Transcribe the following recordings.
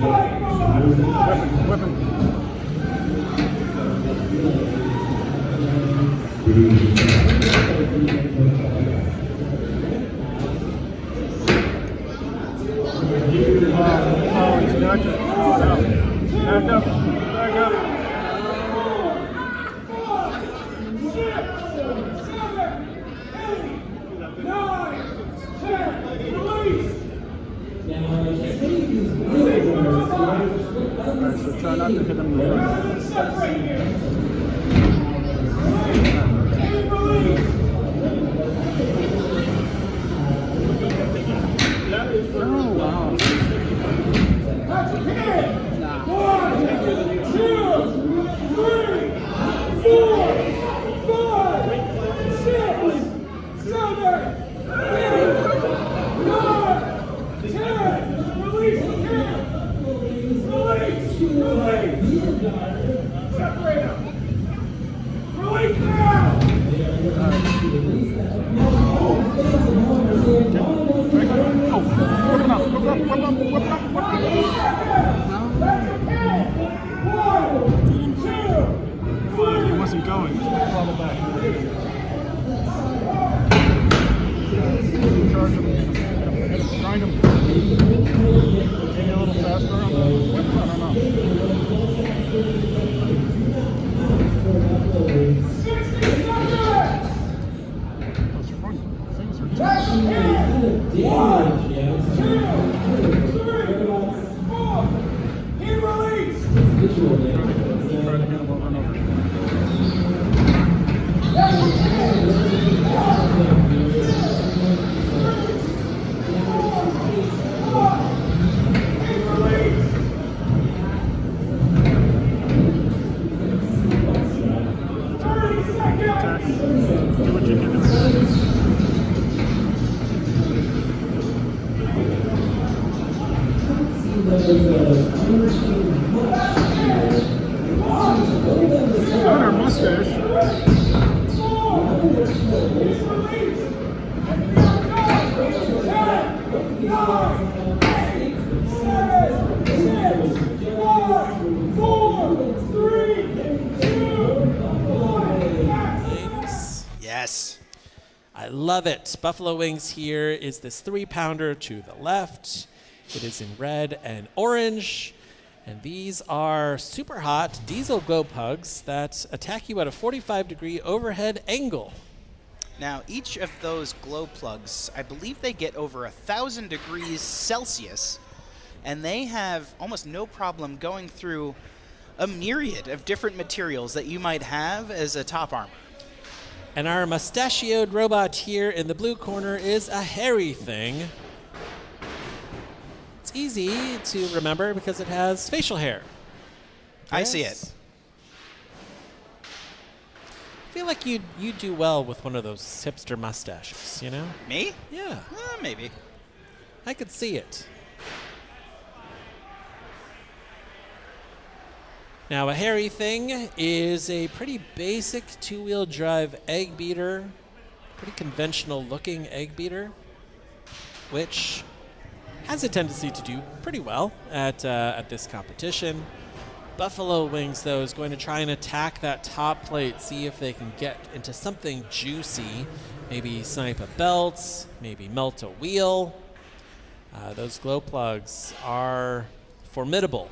Oh, he's back up. Back up. Back up. 6, 7, 8, 9, 10, release. So try not to hit him in the front. Oh, wow. 1, 2, 3, 4, 5, 6, 7, 8, 9, 10. Release again. Release. Separate them. Release now. He wasn't going. Charge him. Grind him. Maybe a little faster on the whip. I don't know. 60 seconds. Those front things are tough. 1, 2, 3, 4. Hit release. Try to hit him over and over. Do what you can do. On her mustache. Yes, I love it. Buffalo Wings here is this 3-pounder to the left. It is in red and orange. And these are super hot diesel glow plugs that attack you at a 45-degree overhead angle. Now, each of those glow plugs, I believe they get over 1,000 degrees Celsius, and they have almost no problem going through a myriad of different materials that you might have as a top armor. And our mustachioed robot here in the blue corner is a hairy thing. It's easy to remember because it has facial hair. I see it. I feel like you'd do well with one of those hipster mustaches, you know? Me? Yeah. Maybe. I could see it. Now, a hairy thing is a pretty basic 2-wheel drive egg beater, pretty conventional looking egg beater, which has a tendency to do pretty well at this competition. Buffalo Wings, though, is going to try and attack that top plate, see if they can get into something juicy, maybe snipe a belt, maybe melt a wheel. Those glow plugs are formidable.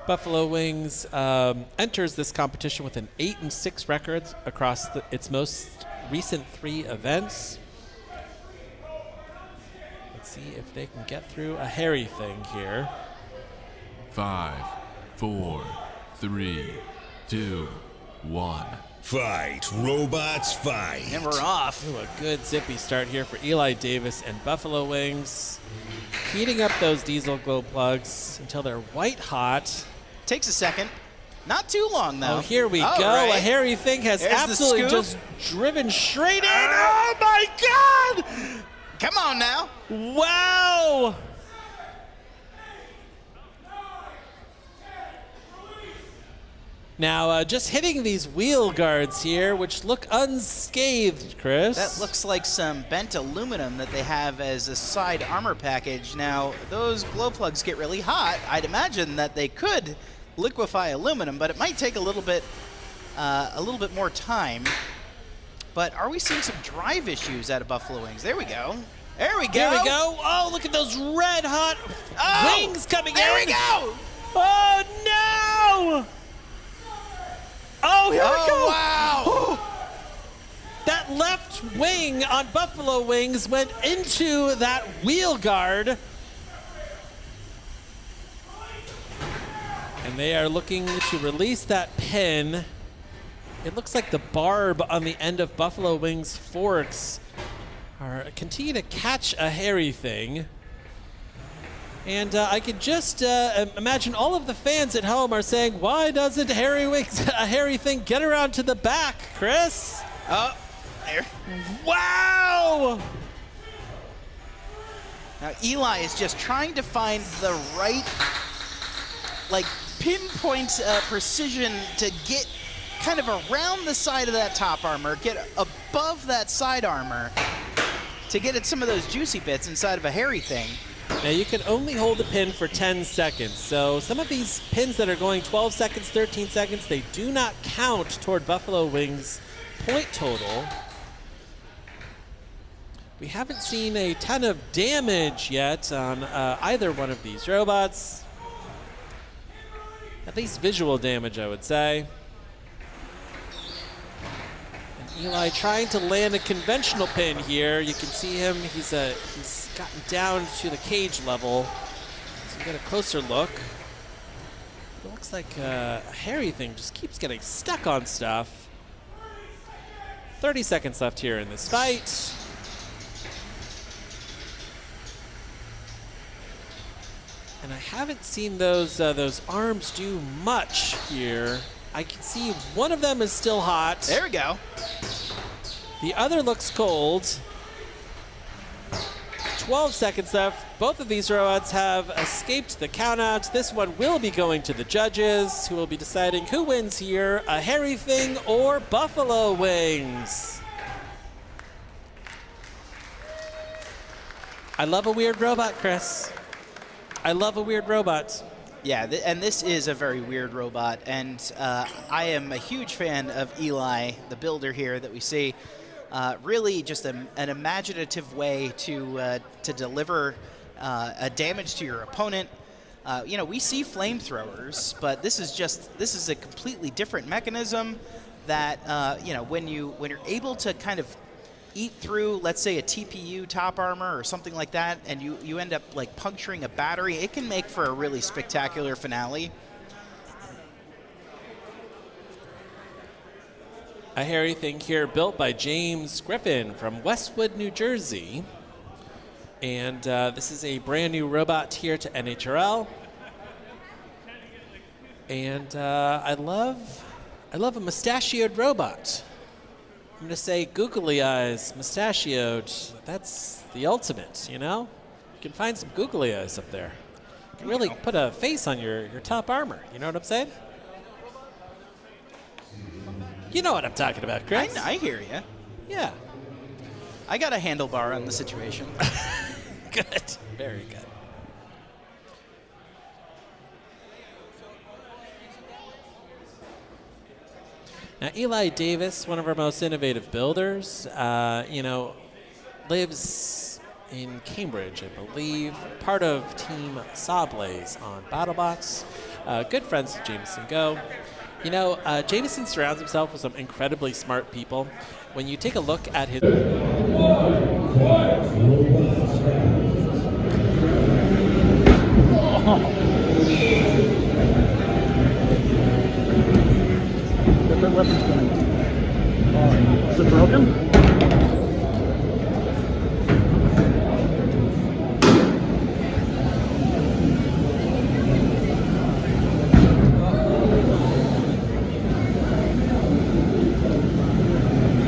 Buffalo Wings enters this competition with an 8-6 record across its most recent 3 events. Let's see if they can get through a hairy thing here. 5, 4, 3, 2, 1. Fight, robots, fight. And we're off. Ooh, a good zippy start here for Eli Davis and Buffalo Wings. Heating up those diesel glow plugs until they're white hot. Takes a second. Not too long, though. Oh, here we go. Right. A hairy thing has There's absolutely the just driven straight in. Oh, my God! Come on now. Wow! Now, just hitting these wheel guards here, which look unscathed, Chris. That looks like some bent aluminum that they have as a side armor package. Now, those glow plugs get really hot. I'd imagine that they could liquefy aluminum, but it might take a little bit more time. But are we seeing some drive issues out of Buffalo Wings? There we go. There we go. There we go. Oh, look at those red hot wings coming in. There we go. Oh, no! Oh, here we go. Wow. That left wing on Buffalo Wings went into that wheel guard. And they are looking to release that pin. It looks like the barb on the end of Buffalo Wings forks are continue to catch a hairy thing. And I could just imagine all of the fans at home are saying, why doesn't a hairy thing get around to the back, Chris? Oh, there. Wow! Now Eli is just trying to find the right, like, pinpoint precision to get kind of around the side of that top armor, get above that side armor to get at some of those juicy bits inside of a hairy thing. Now you can only hold a pin for 10 seconds, so some of these pins that are going 12 seconds, 13 seconds, they do not count toward Buffalo Wings' point total. We haven't seen a ton of damage yet on either one of these robots. At least visual damage, I would say. And Eli trying to land a conventional pin here. You can see him, he's gotten down to the cage level. So we get a closer look. It looks like a hairy thing just keeps getting stuck on stuff. 30 seconds left here in this fight. And I haven't seen those arms do much here. I can see one of them is still hot. There we go. The other looks cold. 12 seconds left. Both of these robots have escaped the countout. This one will be going to the judges, who will be deciding who wins here, a hairy thing or Buffalo Wings. I love a weird robot, Chris. I love a weird robot. Yeah, and this is a very weird robot, and I am a huge fan of Eli, the builder here that we see. Really just an imaginative way to deliver a damage to your opponent. You know, we see flamethrowers, but this is a completely different mechanism that you know, when you're able to kind of eat through, let's say, a TPU top armor or something like that, and you end up like puncturing a battery, it can make for a really spectacular finale. A hairy thing here built by James Griffin from Westwood, New Jersey. And this is a brand new robot here to NHRL. And I love a mustachioed robot. I'm going to say googly eyes, mustachioed. That's the ultimate, you know? You can find some googly eyes up there. You can really put a face on your top armor. You know what I'm saying? You know what I'm talking about, Chris. I hear you. Yeah. I got a handlebar on the situation. Good. Very good. Now, Eli Davis, one of our most innovative builders, you know, lives in Cambridge, I believe, part of Team Sawblaze on BattleBots. Good friends with Jameson Go. You know, Jameson surrounds himself with some incredibly smart people. When you take a look at his... That weapon's going. Is it broken?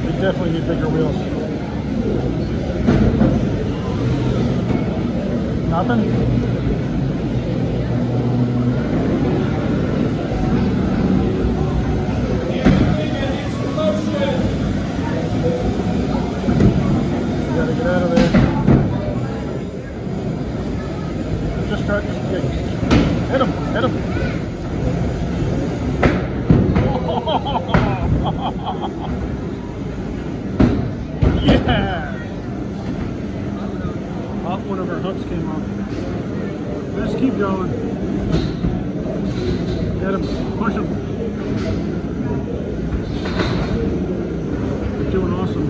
We definitely need bigger wheels. Nothing? start this gig. Hit him, hit him. Yeah! Oh, one of our hooks came off. Just keep going. Hit him, push him. You're doing awesome.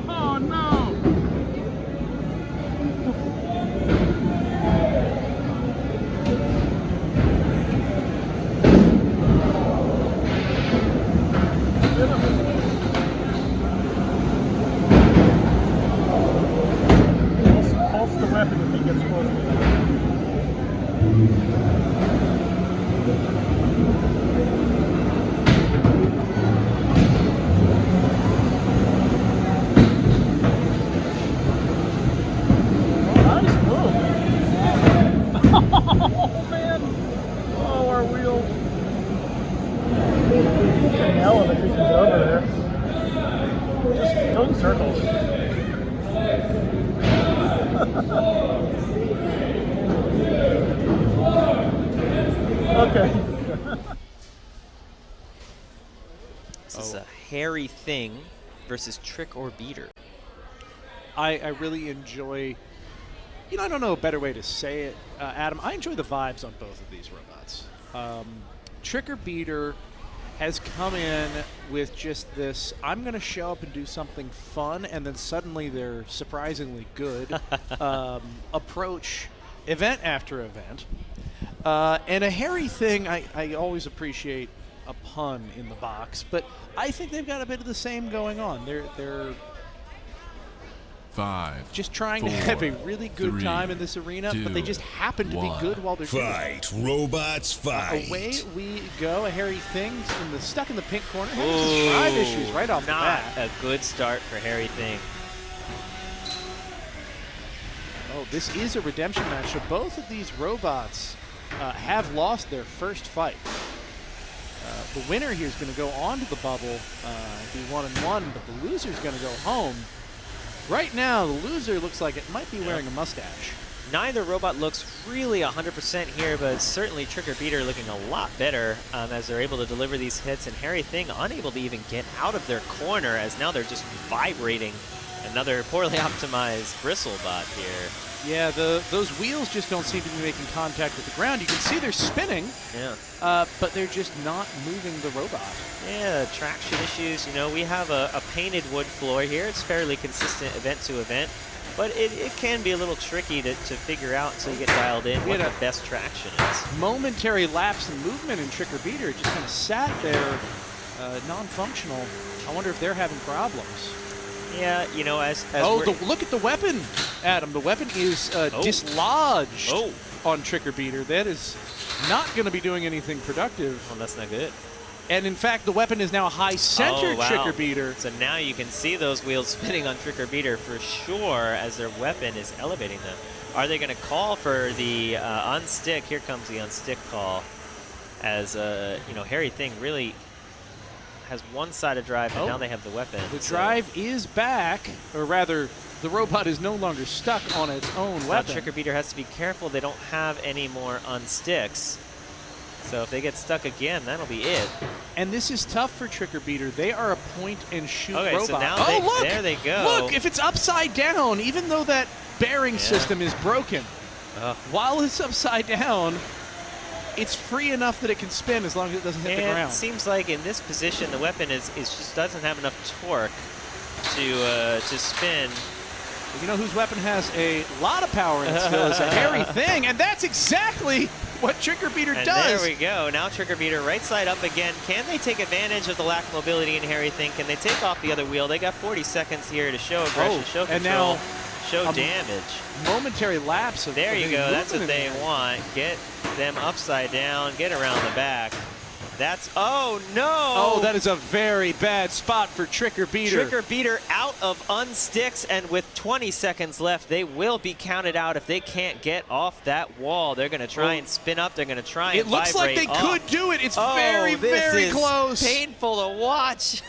Oh no! Pulse the weapon if he gets close to that. Nice move. Oh man! Oh, our wheel. Hell if he can get over there. Just go in circles. Okay. This is a hairy thing versus Trick or Beater. I really enjoy, you know, I don't know a better way to say it, Adam. I enjoy the vibes on both of these robots. Trick or Beater has come in with just this, I'm going to show up and do something fun, and then suddenly they're surprisingly good approach event after event. And a hairy thing, I always appreciate a pun in the box, but I think they've got a bit of the same going on. They're 5, just trying to 4, have a really good 3, time in this arena, but they 2, just happen to be 1. good while they're doing it. Fight, robots, fight. Away we go. A hairy thing stuck in the pink corner. Having some drive issues right off the Not bat. a good start for Hairy Thing. Oh, this is a redemption match. So both of these robots have lost their first fight. The winner here is going to go on to the bubble, be 1-1, but the loser is going to go home. Right now, the loser looks like it might be wearing a mustache. Neither robot looks really 100% here, but certainly Trick or Beater looking a lot better as they're able to deliver these hits, and Hairy Thing unable to even get out of their corner as now they're just vibrating. Another poorly optimized Bristlebot here. Yeah, those wheels just don't seem to be making contact with the ground. You can see they're spinning, Yeah. but they're just not moving the robot. Yeah, traction issues. You know, we have a painted wood floor here. It's fairly consistent event to event, but it can be a little tricky to figure out until you get dialed in what the best traction is. Momentary lapse in movement in Trick or Beater. It just kind of sat there, non-functional. I wonder if they're having problems. Yeah, you know, as look at the weapon, Adam. The weapon is dislodged on Trick or Beater. That is not going to be doing anything productive. Well, that's not good. And in fact, the weapon is now a high-centered Trick or Beater. So now you can see those wheels spinning on Trick or Beater for sure as their weapon is elevating them. Are they going to call for the unstick? Here comes the unstick call as, you know, Hairy Thing really has one side of drive, and now they have the weapon. The drive is back, or rather, the robot is no longer stuck on its own weapon. Now Trick or Beater has to be careful they don't have any more unsticks. So if they get stuck again, that'll be it. And this is tough for Trick or Beater. They are a point-and-shoot robot. So now look! There they go. Look, if it's upside down, even though that bearing system is broken, while it's upside down, it's free enough that it can spin as long as it doesn't hit the ground. It seems like in this position, the weapon is just doesn't have enough torque to spin. You know whose weapon has a lot of power in it still is a Hairy Thing, and that's exactly what Trick or Beater does. There we go. Now Trick or Beater right side up again. Can they take advantage of the lack of mobility in Hairy Thing? Can they take off the other wheel? They got 40 seconds here to show aggression, show control. And now show damage. Momentary lapse of There of you any go. That's what movement in they there. want. Get them upside down. Get around the back. That's, oh no! Oh, that is a very bad spot for Tricker Beater. Tricker Beater out of unsticks, and with 20 seconds left, they will be counted out if they can't get off that wall. They're going to try and spin up. They're going to try and It looks like they vibrate could up. do it. It's Oh, very, this very is close. painful to watch.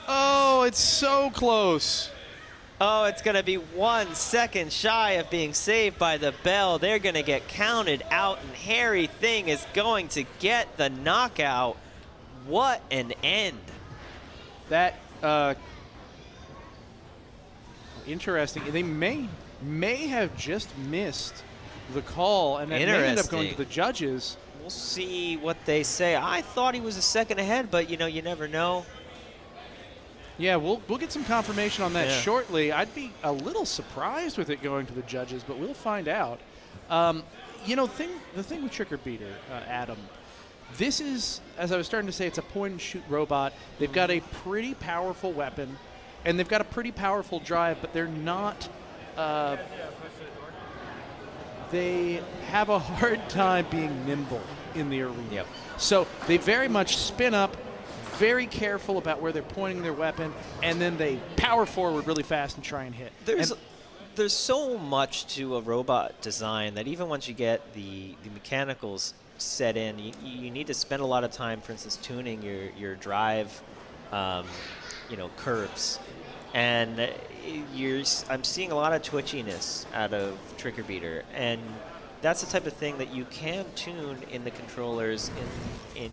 Oh, it's so close. Oh, it's going to be 1 second shy of being saved by the bell. They're going to get counted out, and Harry Thing is going to get the knockout. What an end. That interesting. They may have just missed the call, and that may end up going to Interesting. the judges. We'll see what they say. I thought he was a second ahead, but you know, you never know. Yeah, we'll get some confirmation on that Yeah. shortly. I'd be a little surprised with it going to the judges, but we'll find out. You know, the thing with Tricker Beater, Adam, this is, as I was starting to say, it's a point-and-shoot robot. They've got a pretty powerful weapon, and they've got a pretty powerful drive, but they're not. They have a hard time being nimble in the arena. Yep. So they very much spin up, very careful about where they're pointing their weapon, and then they power forward really fast and try and hit. There's so much to a robot design that even once you get the mechanicals set in, you need to spend a lot of time, for instance, tuning your drive, you know, curves, and I'm seeing a lot of twitchiness out of Tricker Beater, and that's the type of thing that you can tune in the controllers in